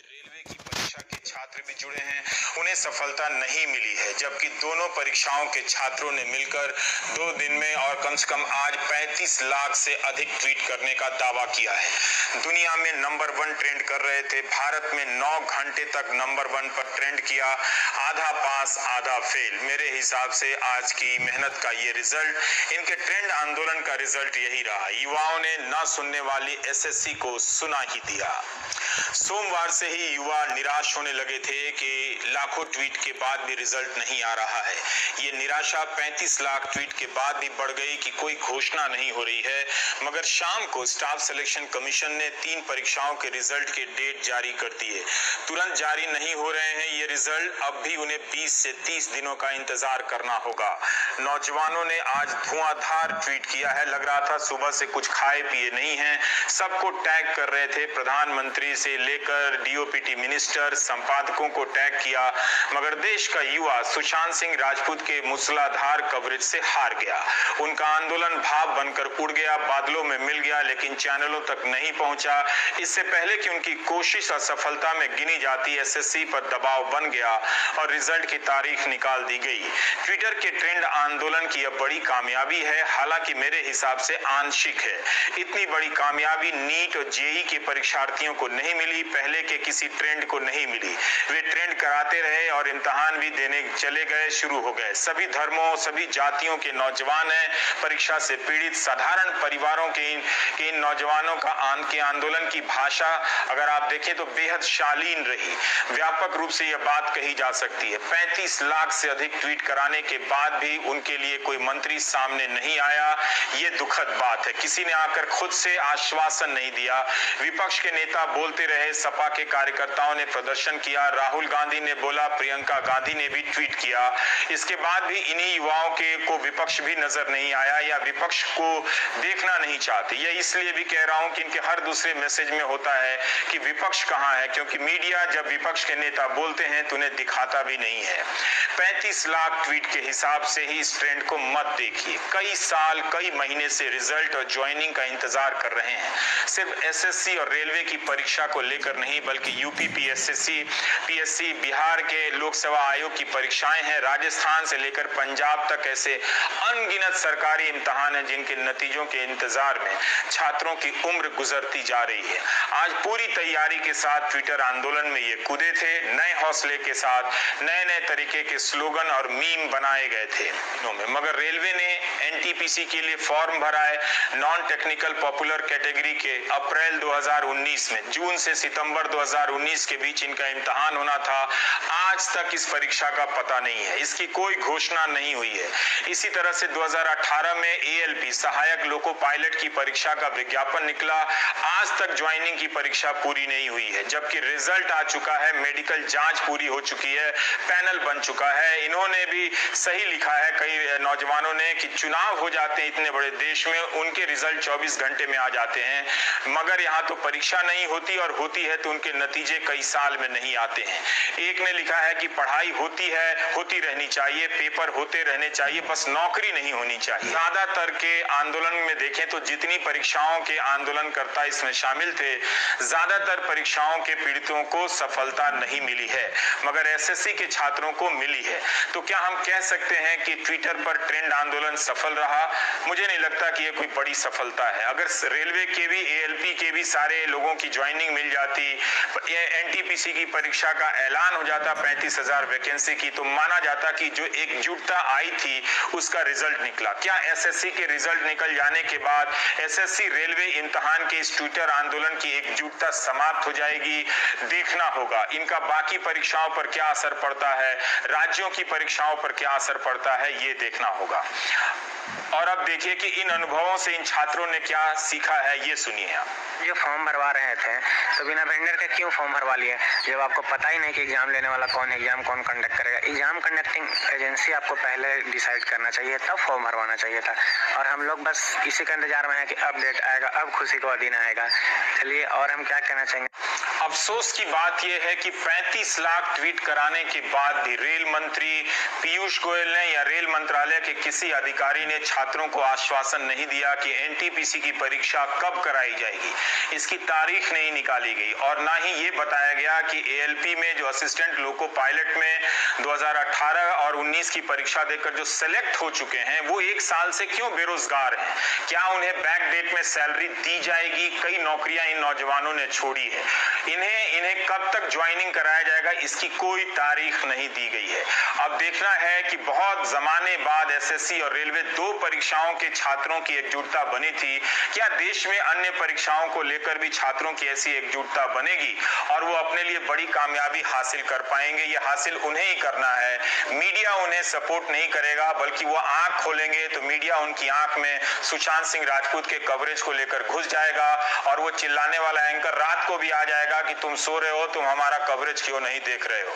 Railway की परीक्षा के छात्र भी जुड़े हैं, उन्हें सफलता नहीं मिली है, जबकि दोनों परीक्षाओं के छात्रों ने मिलकर 2 दिन में और कम से कम आज 35 लाख से अधिक ट्वीट करने का दावा किया है। दुनिया में नंबर 1 ट्रेंड कर रहे थे, भारत में 9 घंटे तक नंबर 1 पर ट्रेंड किया, आधा पास आधा फेल। मेरे हिसाब से आज की मेहनत का ये रिजल्ट, इनके ट्रेंड आंदोलन का रिजल्ट यही रहा। युवाओं ने न सुनने वाली एसएससी को सुना ही दिया। सोमवार से ही युवा निराश होने लगे थे कि लाखों ट्वीट के बाद भी रिजल्ट नहीं आ रहा है। ये निराशा 35 लाख ट्वीट के बाद भी बढ़ गई कि कोई घोषणा नहीं हो रही है। मगर शाम को स्टाफ सिलेक्शन कमीशन ने 3 परीक्षाओं के रिजल्ट के डेट जारी कर दिए। तुरंत जारी नहीं हो रहे हैं ये रिजल्ट, अब भी उन्हें 20 से 30 दिनों का इंतजार करना होगा। नौजवानों ने आज धुआंधार ट्वीट किया है, लग रहा था सुबह से कुछ खाए पिए नहीं हैं। सबको टैग कर रहे थे, प्रधानमंत्री से लेकर डीओपीटी मिनिस्टर, संपादकों को टैग किया। मगर देश का युवा सुशांत सिंह राजपूत के मूसलाधार कवरेज से हार गया। उनका आंदोलन भाप बनकर उड़ गया, बादलों में मिल गया, लेकिन चैनलों तक नहीं पहुंचा। इससे पहले कि उनकी कोशिश असफलता में गिनी जाती, एसएससी पर दबाव बन गया और रिजल्ट की तारीख निकाल दी गई। ट्विटर के ट्रेंड आंदोलन की यह बड़ी कामयाबी है, हालांकि मेरे हिसाब से आंशिक है। इतनी बड़ी कामयाबी नीट और जेई के परीक्षार्थियों को नहीं मिली, पहले के किसी ट्रेंड को नहीं मिली। वे ट्रेंड कराते रहे और इम्तिहान भी देने चले गए, शुरू हो गए। सभी धर्मों, सभी जातियों के नौजवान हैं परीक्षा से पीड़ित। साधारण परिवारों के इन नौजवानों का आंदोलन की भाषा अगर आप देखें तो बेहद शालीन रही। व्यापक रूप से यह बात कही जा सकती है। 35 लाख से अधिक ट्वीट कराने के बाद भी उनके लिए कोई मंत्री सामने नहीं आया, ये दुखद बात है। किसी ने आकर खुद से आश्वासन नहीं दिया। विपक्ष के नेता बोलते रहे, सपा के कार्यकर्ताओं ने प्रदर्शन किया, राहुल गांधी ने बोला, प्रियंका गांधी ने भी ट्वीट किया। इसके बाद भी इन्हीं युवाओं को विपक्ष भी नजर नहीं आया या विपक्ष को देखना नहीं चाहते। यह इसलिए भी कह रहा हूं कि इनके हर दूसरे मैसेज में होता है कि विपक्ष कहां है, क्योंकि मीडिया जब विपक्ष के नेता बोलते हैं तो उन्हें दिखाता भी नहीं है। 35 लाख ट्वीट के हिसाब से ही इस ट्रेंड को मत देखिए। कई साल, कई महीने से रिजल्ट और ज्वाइनिंग का इंतजार कर रहे हैं। सिर्फ एसएससी और रेलवे की परीक्षा को लेकर नहीं, बल्कि यूपी पीएससी, बिहार के लोकसभा आयोग की परीक्षाएं हैं, राजस्थान से लेकर पंजाब तक ऐसे अनगिनत सरकारी इम्तिहान हैं जिनके नतीजों के इंतजार में छात्रों की उम्र गुजरती जा रही है। आज पूरी तैयारी के साथ ट्विटर आंदोलन में ये कूदे थे, नए हौसले के साथ नए तरीके के स्लोगन और मीम बनाए गए थे। मगर रेलवे ने एनटीपीसी के लिए फॉर्म भरा है, नॉन टेक्निकल पॉपुलर कैटेगरी के। अप्रैल 2019 में, जून से सितंबर 2019 के बीच इनका इम्तिहान होना था। आज तक इस परीक्षा का पता नहीं है, इसकी कोई घोषणा नहीं हुई है। इसी तरह से 2018 में एएलपी सहायक लोको पायलट की परीक्षा का विज्ञापन निकला, आज तक ज्वाइनिंग की परीक्षा पूरी नहीं हुई है, जबकि रिजल्ट आ चुका है, मेडिकल जांच पूरी हो चुकी है, पैनल बन चुका है। इन्होंने भी सही लिखा है कई नौजवानों ने कि चुनाव हो जाते हैं इतने बड़े देश में, उनके रिजल्ट 24 घंटे में आ जाते हैं, मगर यहाँ तो परीक्षा नहीं होती, और होती है तो उनके नतीजे कई साल में नहीं आते हैं। एक ने लिखा है कि पढ़ाई होती है, होती रहनी चाहिए, पेपर होते रहने चाहिए, बस नौकरी नहीं होनी चाहिए। ज्यादातर के आंदोलन में देखें तो जितनी परीक्षाओं के आंदोलनकर्ता इसमें शामिल थे, ज्यादातर परीक्षाओं के पीड़ितों को सफलता नहीं मिली है, मगर एसएससी के छात्रों को मिली है। तो क्या हम कह सकते हैं कि ट्विटर पर ट्रेंड आंदोलन सफल रहा? मुझे नहीं लगता कि यह कोई बड़ी सफलता है। अगर रेलवे के भी, एएलपी के भी सारे लोगों की ज्वाइनिंग मिल जाती, एनटीपीसी की परीक्षा का ऐलान हो जाता 35,000 वैकेंसी की, तो माना जाता कि जो एकजुटता आई थी उसका रिजल्ट निकला। क्या एसएससी के रिजल्ट निकल जाने के बाद एसएससी रेलवे इम्तिहान के इस ट्विटर आंदोलन की एकजुटता समाप्त हो जाएगी? देखना होगा। इनका बाकी परीक्षाओं पर क्या असर पड़ता है, राज्यों की परीक्षाओं पर क्या असर पड़ता है, ये देखना होगा। और अब देखिए कि इन अनुभवों से इन छात्रों ने क्या सीखा है, ये सुनिए आप। जो फॉर्म भरवा रहे थे तो बिना वेंडर के क्यों फॉर्म भरवा लिए, जब आपको पता ही नहीं कि एग्जाम लेने वाला कौन है, एग्जाम कौन कंडक्ट करेगा। एग्जाम कंडक्टिंग एजेंसी आपको पहले डिसाइड करना चाहिए, तब फॉर्म भरवाना चाहिए था। और हम लोग बस इसी का इंतजार में है कि अब डेट आएगा, अब खुशी का दिन आएगा। चलिए, और हम क्या कहना चाहेंगे। अफसोस की बात यह है कि 35 लाख ट्वीट कराने के बाद भी रेल मंत्री पीयूष गोयल ने या रेल मंत्रालय के किसी अधिकारी ने छात्रों को आश्वासन नहीं दिया कि एनटीपीसी की परीक्षा कब कराई जाएगी। इसकी तारीख नहीं निकाली गई और ना ही ये बताया गया कि एएलपी में जो असिस्टेंट लोको पायलट में 2018 और 19 की परीक्षा देकर जो सेलेक्ट हो चुके हैं वो 1 साल से क्यों बेरोजगार हैं। क्या उन्हें बैक डेट में सैलरी दी जाएगी? कई नौकरियां इन नौजवानों ने छोड़ी है। इन्हें कब तक ज्वाइनिंग कराया जाएगा इसकी कोई तारीख नहीं दी गई है। अब देखना है कि बहुत जमाने बाद एसएससी और रेलवे 2 परीक्षाओं के छात्रों की एकजुटता बनी थी। क्या देश में अन्य परीक्षाओं को लेकर भी छात्रों की ऐसी एकजुटता बनेगी और वो अपने लिए बड़ी कामयाबी हासिल कर पाएंगे? ये हासिल उन्हें ही करना है। मीडिया उन्हें सपोर्ट नहीं करेगा, बल्कि वो आंख खोलेंगे तो मीडिया उनकी आंख में सुशांत सिंह राजपूत के कवरेज को लेकर घुस जाएगा और वो चिल्लाने वाला एंकर रात को भी आ जाएगा कि तुम सो रहे हो, तुम हमारा कवरेज क्यों नहीं देख रहे हो।